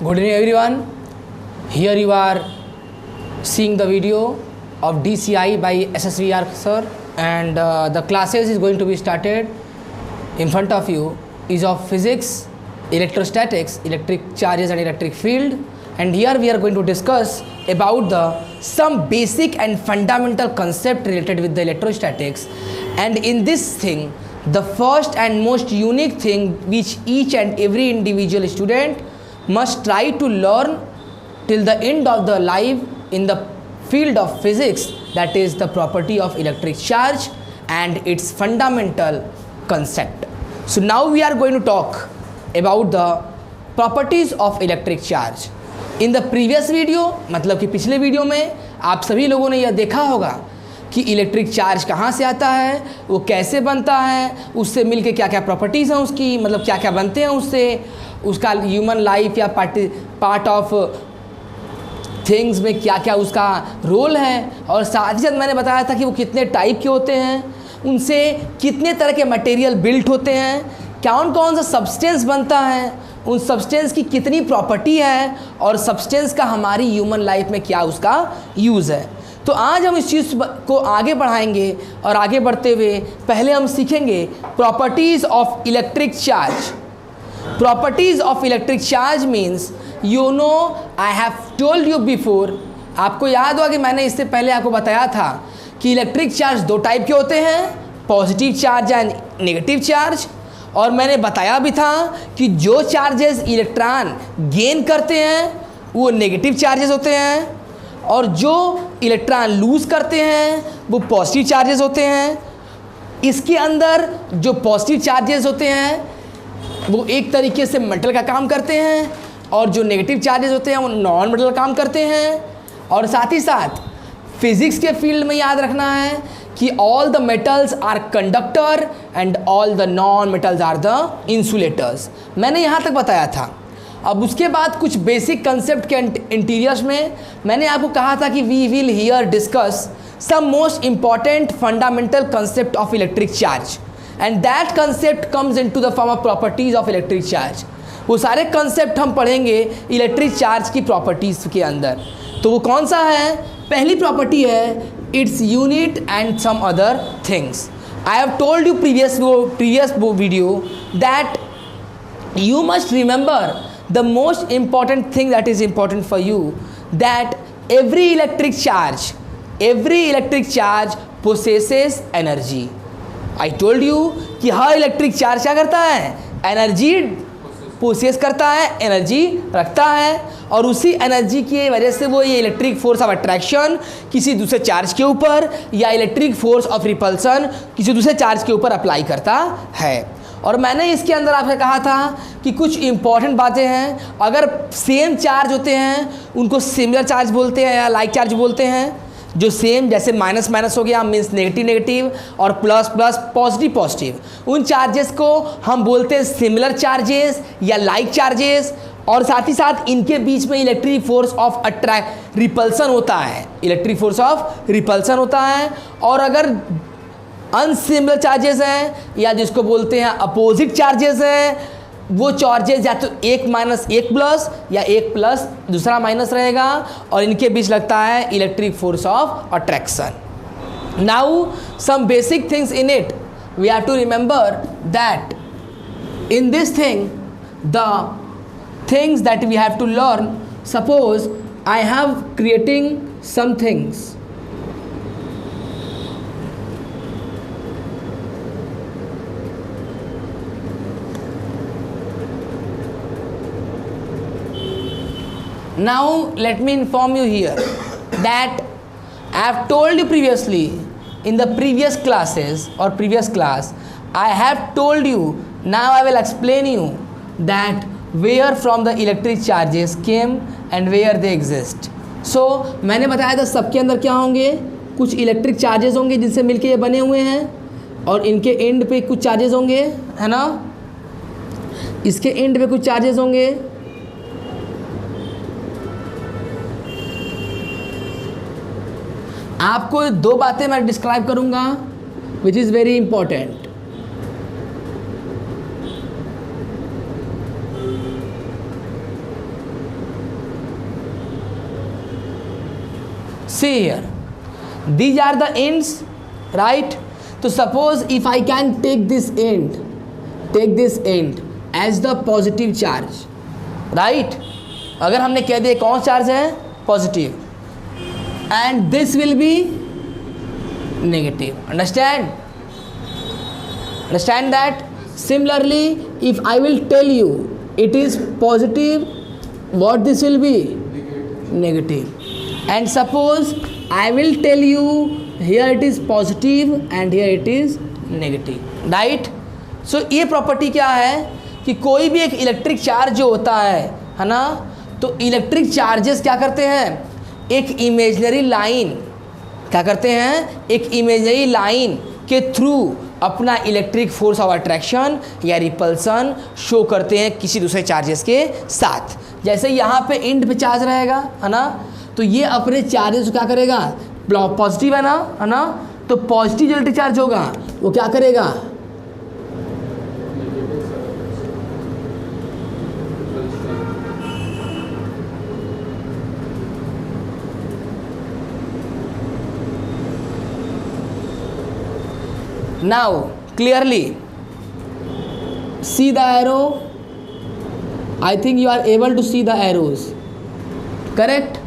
Good evening everyone. Here you are seeing the video of DCI by SSVR sir, and the classes is going to be started. In front of you is of physics, electrostatics, electric charges and electric field, and here we are going to discuss about the some basic and fundamental concept related with the electrostatics. And in this thing, the first and most unique thing which each and every individual student must try to learn till the end of the life in the field of physics, that is the property of electric charge and its fundamental concept. So now we are going to talk about the properties of electric charge. In the previous video, मतलब कि पिछले video में आप सभी लोगों ने यह देखा होगा कि इलेक्ट्रिक चार्ज कहाँ से आता है, वो कैसे बनता है, उससे मिलके क्या क्या प्रॉपर्टीज़ हैं उसकी, मतलब क्या क्या बनते हैं उससे, उसका ह्यूमन लाइफ या पार्ट ऑफ थिंग्स में क्या क्या उसका रोल है, और साथ ही साथ मैंने बताया था कि वो कितने टाइप के होते हैं, उनसे कितने तरह के मटेरियल बिल्ट होते हैं, कौन कौन सा सब्सटेंस बनता है, उन सब्सटेंस की कितनी प्रॉपर्टी है, और सब्सटेंस का हमारी ह्यूमन लाइफ में क्या उसका यूज़ है। तो आज हम इस चीज़ को आगे बढ़ाएंगे, और आगे बढ़ते हुए पहले हम सीखेंगे properties of electric charge. Properties of electric charge means I have told you before, आपको याद होगा कि मैंने इससे पहले आपको बताया था कि इलेक्ट्रिक चार्ज दो टाइप के होते हैं, positive charge and negative charge. और मैंने बताया भी था कि जो चार्जेस इलेक्ट्रॉन गेन करते हैं वो नेगेटिव चार्जेस होते हैं, और जो इलेक्ट्रॉन लूज़ करते हैं वो पॉजिटिव चार्जेस होते हैं। इसके अंदर जो पॉजिटिव चार्जेस होते हैं वो एक तरीके से मेटल का काम करते हैं, और जो नेगेटिव चार्जेस होते हैं वो नॉन मेटल काम करते हैं। और साथ ही साथ फिज़िक्स के फील्ड में याद रखना है कि all the metals are conductor and all the non metals are the insulators. मैंने यहाँ तक बताया था। अब उसके बाद कुछ बेसिक कंसेप्ट के इंटीरियर्स में मैंने आपको कहा था कि we will here discuss some most important fundamental concept of electric charge, and that concept comes into the form of properties of electric charge. वो सारे कंसेप्ट हम पढ़ेंगे इलेक्ट्रिक चार्ज की प्रॉपर्टीज़ के अंदर। तो वो कौन सा है? पहली प्रॉपर्टी है its unit and some other things. I have told you previous video that you must remember the most important thing that is important for you, that every electric charge possesses energy. I told you कि हर electric charge क्या करता है? Energy possess करता है, energy रखता है, और उसी एनर्जी की वजह से वो ये इलेक्ट्रिक फोर्स ऑफ अट्रैक्शन किसी दूसरे चार्ज के ऊपर या इलेक्ट्रिक फोर्स ऑफ रिपल्सन किसी दूसरे चार्ज के ऊपर अप्लाई करता है। और मैंने इसके अंदर आपसे कहा था कि कुछ इंपॉर्टेंट बातें हैं, अगर सेम चार्ज होते हैं उनको सिमिलर चार्ज बोलते हैं या लाइक चार्ज बोलते हैं। जो सेम, जैसे माइनस माइनस हो गया मीन्स नेगेटिव नेगेटिव, और प्लस प्लस पॉजिटिव पॉजिटिव, उन चार्जेस को हम बोलते हैं सिमिलर चार्जेस या लाइक चार्जेस। और साथ ही साथ इनके बीच में इलेक्ट्रिक फोर्स ऑफ रिपल्सन होता है, इलेक्ट्रिक फोर्स ऑफ रिपल्सन होता है। और अगर अनसिमिलर चार्जेस हैं या जिसको बोलते हैं अपोजिट चार्जेस हैं, वो चार्जेस या तो एक माइनस एक प्लस या एक प्लस दूसरा माइनस रहेगा, और इनके बीच लगता है electric force of attraction. Now some basic things in it we have to remember that in this thing the things that we have to learn, suppose I have creating some things. Now let me inform you here that I have told you previously in the previous classes or previous class, I have told you, now I will explain you that where from the electric charges came and where they exist. So मैंने बताया था सबके अंदर क्या होंगे, कुछ electric charges होंगे जिनसे मिलके ये बने हुए हैं, और इनके एंड पे कुछ चार्जेस होंगे, है ना, इसके एंड पे कुछ चार्जेस होंगे। आपको दो बातें मैं डिस्क्राइब करूंगा which is very important. See here, these are the ends, right? So suppose if I can take this end as the positive charge, right? अगर हमने कह दिया कौन चार्ज है, positive, and this will be negative. Understand that? Similarly, if I will tell you it is positive, what this will be? Negative. And suppose I will tell you here it is positive and here it is negative, right? So ये property क्या है कि कोई भी एक electric charge जो होता है ना, तो इलेक्ट्रिक चार्जेस क्या करते हैं, एक इमेजिनरी लाइन, क्या करते हैं, एक इमेजिनरी लाइन के थ्रू अपना इलेक्ट्रिक फोर्स ऑफ अट्रैक्शन या रिपल्सन शो करते हैं किसी दूसरे चार्जेस के साथ। जैसे यहाँ पे एंड पे चार्ज रहेगा, है ना, तो ये अपने चार्जेस को क्या करेगा, पॉजिटिव है ना, तो पॉजिटिव इलेक्ट्रिक चार्ज होगा वो क्या करेगा, now clearly see the arrow. I think you are able to see the arrows, correct?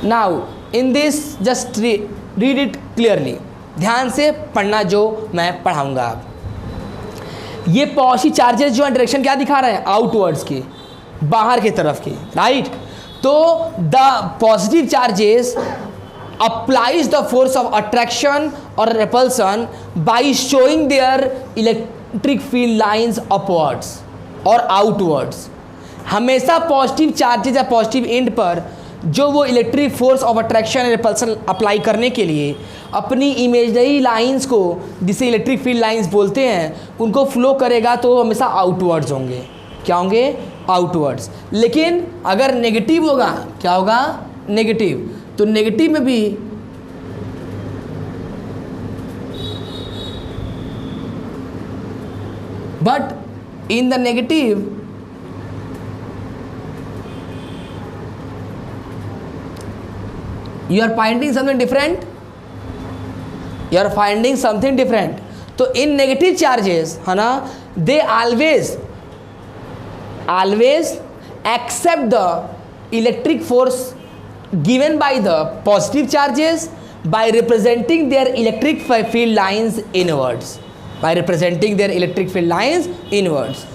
Now in this just read it clearly, ध्यान से पढ़ना जो मैं पढ़ाऊंगा। अब ये पॉजिटिव चार्जेस जो डायरेक्शन क्या दिखा रहे हैं, आउटवर्ड्स की, बाहर की तरफ की, राइट? तो the positive charges applies the force of attraction or repulsion by showing their electric field lines upwards or outwards. हमेशा पॉजिटिव चार्जेस या पॉजिटिव एंड पर जो वो electric force of attraction repulsion apply करने के लिए अपनी इमेजनरी लाइंस को, जिसे इलेक्ट्रिक फील्ड लाइंस बोलते हैं, उनको फ्लो करेगा तो हमेशा आउटवर्ड्स होंगे। क्या होंगे? आउटवर्ड्स। लेकिन अगर नेगेटिव होगा, क्या होगा? नेगेटिव। तो नेगेटिव में भी but in the negative you are finding something different, तो in negative charges है ना, they always accept the electric force given by the positive charges by representing their electric field lines inwards,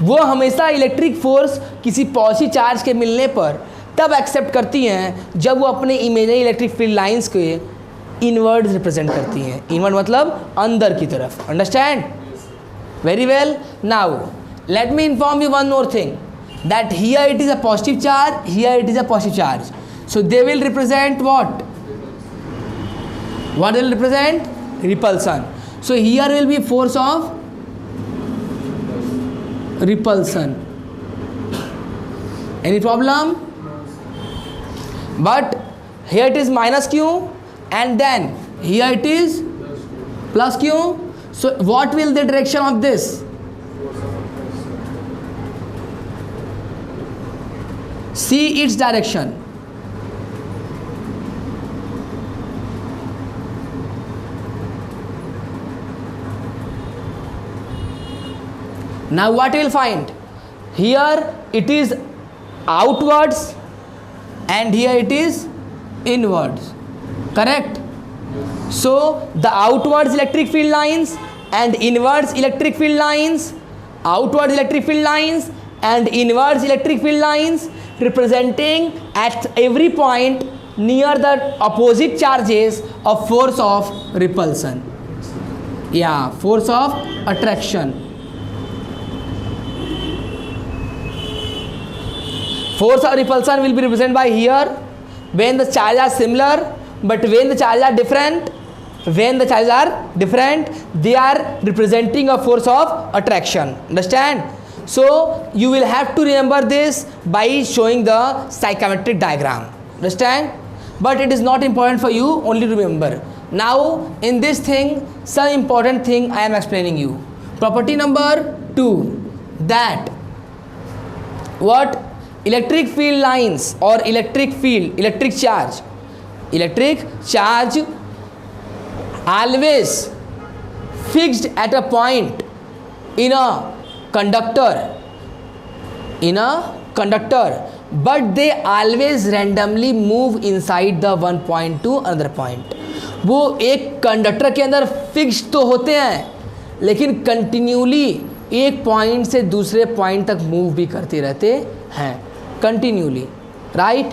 वो हमेशा electric force किसी positive charge के मिलने पर तब एक्सेप्ट करती हैं जब वो अपने इमेजिनरी इलेक्ट्रिक फील्ड लाइंस के इनवर्ड्स रिप्रेजेंट करती हैं। इनवर्ड मतलब अंदर की तरफ। Understand? Very well. Now let me inform you one more thing, that here it is a positive charge, here it is a positive charge, so they will represent what will represent? Repulsion. So here will be force of repulsion. Any problem? But here it is minus q and then here it is plus q. So what will the direction of this? See its direction. Now what you will find? Here it is outwards and here it is inwards, correct? So the outwards electric field lines and inwards electric field lines, outwards electric field lines and inwards electric field lines representing at every point near the opposite charges of force of repulsion, force of attraction. Force of repulsion will be represented by here when the charges are similar, but when the charges are different, they are representing a force of attraction. Understand? So you will have to remember this by showing the psychometric diagram. Understand? But it is not important for you only to remember. Now in this thing, some important thing I am explaining you. Property number 2, that what? Electric field lines or electric charge electric charge always fixed at a point in a conductor but they always randomly move inside the one point to another point. वो एक conductor के अंदर fixed तो होते हैं लेकिन continually एक point से दूसरे पॉइंट तक मूव भी करते रहते हैं कंटिन्यूली, राइट.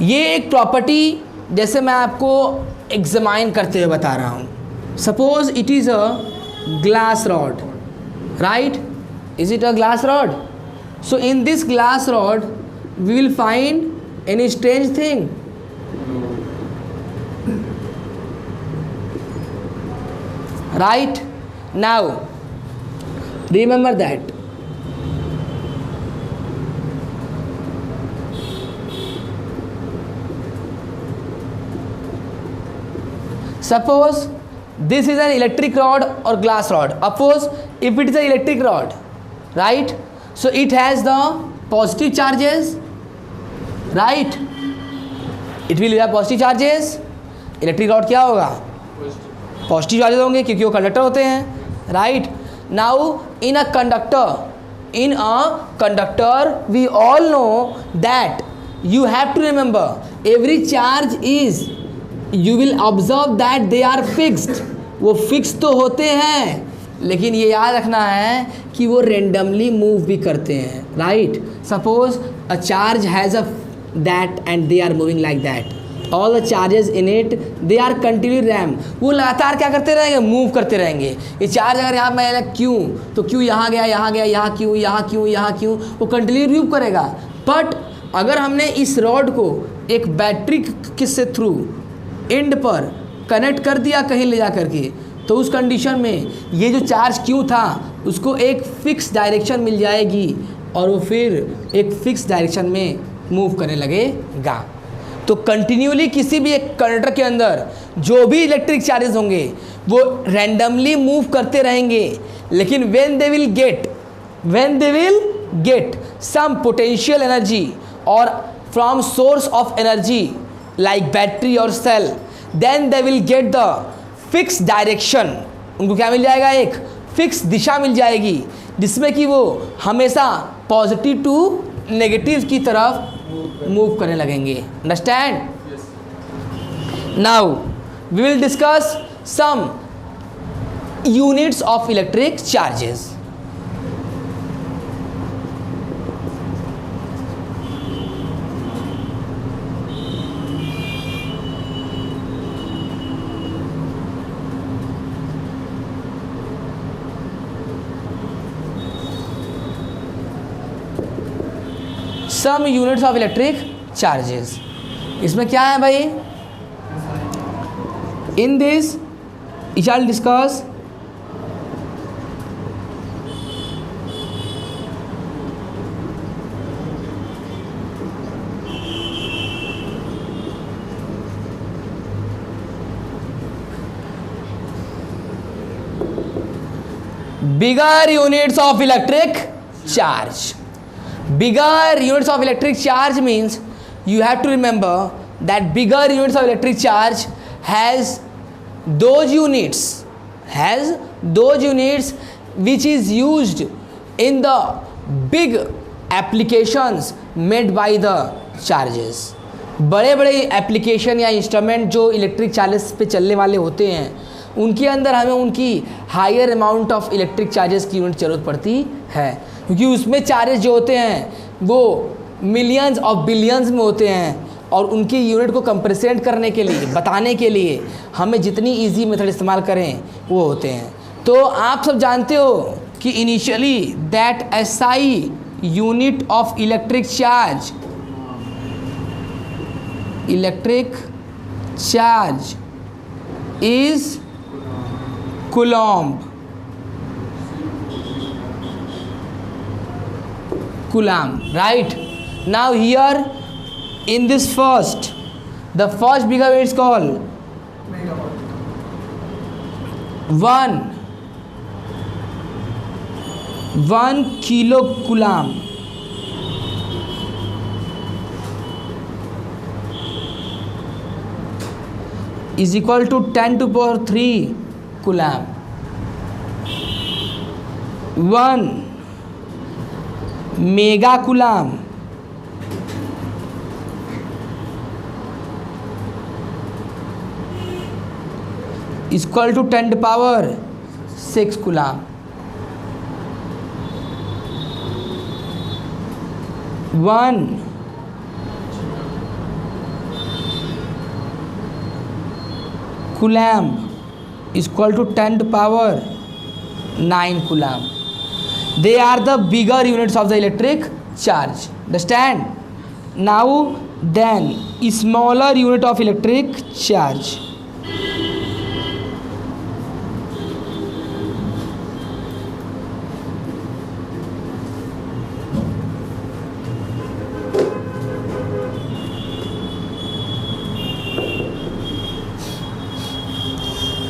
ये एक प्रॉपर्टी जैसे मैं आपको एग्जामाइन करते हुए बता रहा हूँ. Suppose it is a glass rod, right. Is it a glass rod? So in this glass rod we will find any strange thing. Right? Now, remember that suppose this is an electric rod or glass rod. Suppose if it is an electric rod, right? So it has the positive charges, right? It will have positive charges. Electric rod क्या होगा? Positive charges होंगे क्योंकि वो conductor होते हैं, right. Now in a conductor we all know that you have to remember every charge is, you will observe that they are fixed. वो fix तो होते हैं लेकिन ये याद रखना है कि वो रेंडमली मूव भी करते हैं, right. Suppose a charge has a that and they are moving like that. All the charges in it they are continually RAM. वो लगातार क्या करते रहेंगे? मूव करते रहेंगे. ये चार्ज अगर यहाँ मैं क्यों तो क्यों यहाँ गया, यहाँ गया, यहाँ क्यों, यहाँ क्यों, यहाँ क्यों, वो कंटिन्यू मूव करेगा. बट अगर हमने इस रॉड को एक बैटरी किस से थ्रू एंड पर कनेक्ट कर दिया कहीं ले जा करके, तो उस कंडीशन में ये जो चार्ज क्यों था उसको एक फिक्स डायरेक्शन मिल जाएगी और वो फिर एक फिक्स डायरेक्शन में मूव करने लगेगा. तो कंटिन्यूली किसी भी एक कंडक्टर के अंदर जो भी इलेक्ट्रिक चार्जेस होंगे वो रैंडमली मूव करते रहेंगे लेकिन when they will get some potential energy और from source of energy like battery और cell, then they will get the fix direction. उनको क्या मिल जाएगा? एक फिक्स दिशा मिल जाएगी जिसमें कि वो हमेशा पॉजिटिव टू नेगेटिव की तरफ मूव करने लगेंगे. Understand? Now we will discuss some units of electric charges. Some units of electric charges. इसमें क्या है भाई? In this we shall discuss bigger units of electric charge. Bigger units of electric charge means you have to remember that bigger units of electric charge has those units which is used in the big applications made by the charges. बड़े बड़े application या instrument जो electric charges पे चलने वाले होते हैं उनके अंदर हमें उनकी higher amount of electric charges की यूनिट ज़रूरत पड़ती है क्योंकि उसमें चार्जेस जो होते हैं वो मिलियंस और बिलियंस में होते हैं और उनकी यूनिट को कंप्रेसेंट करने के लिए बताने के लिए हमें जितनी इजी मेथड इस्तेमाल करें वो होते हैं. तो आप सब जानते हो कि initially that SI unit of electric charge is Coulomb, right? Now here in this the first bigger unit is called megawatt. 1 kilocoulomb. is equal to 10 to power 3 coulomb. 1 mega coulomb is equal to 10 to power 6 coulomb. 1 coulomb is equal to 10 to power 9 coulomb. They are the bigger units of the electric charge. Understand? Now then, a smaller unit of electric charge.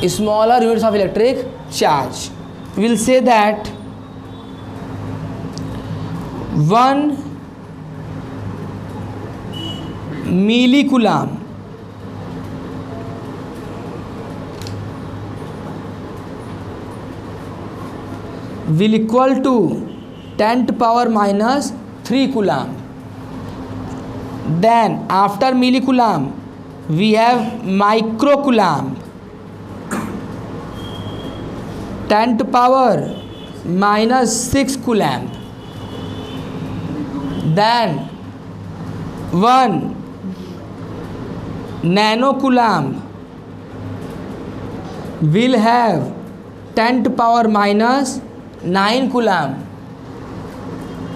Smaller units of electric charge. We will say that 1 millicoulomb will equal to 10 to power minus 3 coulomb. Then after millicoulomb we have microcoulomb, 10 to power minus 6 coulomb. Then 1 nanocoulomb will have 10 to power minus 9 coulomb.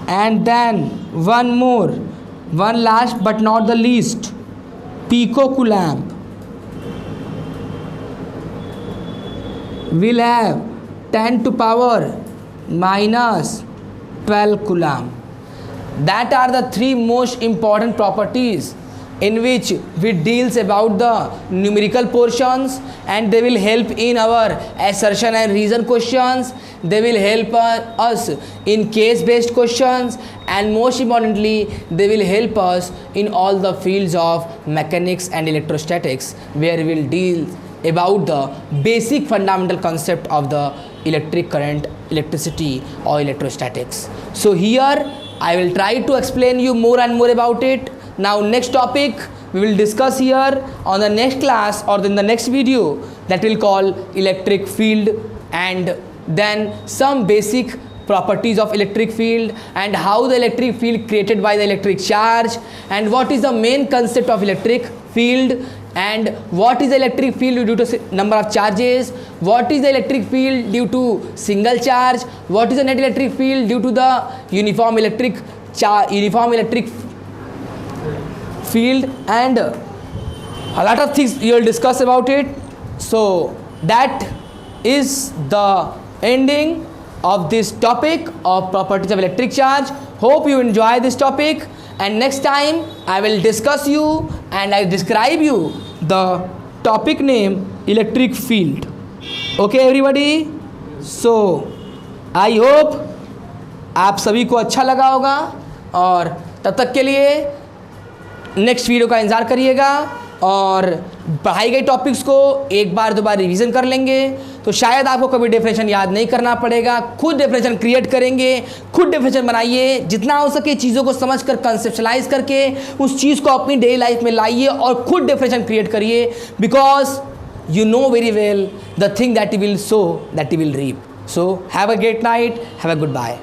And then one more, one last but not the least, picocoulomb will have 10 to power minus 12 coulomb. That are the three most important properties in which we deals about the numerical portions, and they will help in our assertion and reason questions. They will help us in case based questions, and most importantly they will help us in all the fields of mechanics and electrostatics, where we will deal about the basic fundamental concept of the electric current, electricity or electrostatics. So here I will try to explain you more and more about it. Now next topic we will discuss here on the next class or in the next video, that will call electric field, and then some basic properties of electric field and how the electric field created by the electric charge, and what is the main concept of electric field, and what is the electric field due to number of charges, what is the electric field due to single charge, what is the net electric field due to the uniform electric field, and a lot of things you will discuss about it. So that is the ending of this topic of properties of electric charge. Hope you enjoy this topic, and next time I will discuss you and I describe you the topic name electric field. Okay everybody, so I hope आप सभी को अच्छा लगा होगा, और तब तक के लिए नेक्स्ट वीडियो का इंतज़ार करिएगा, और पढ़ाई गई टॉपिक्स को एक बार दो बार रिवीजन कर लेंगे तो शायद आपको कभी डेफिनेशन याद नहीं करना पड़ेगा। खुद डेफिनेशन क्रिएट करेंगे, खुद डेफिनेशन बनाइए, जितना हो सके चीज़ों को समझ कर कंसेप्चुलाइज करके उस चीज़ को अपनी डेली लाइफ में लाइए और खुद डेफिनेशन क्रिएट करिए, because you know very well the thing that you will sow that you will reap. So have a great night, have a good bye.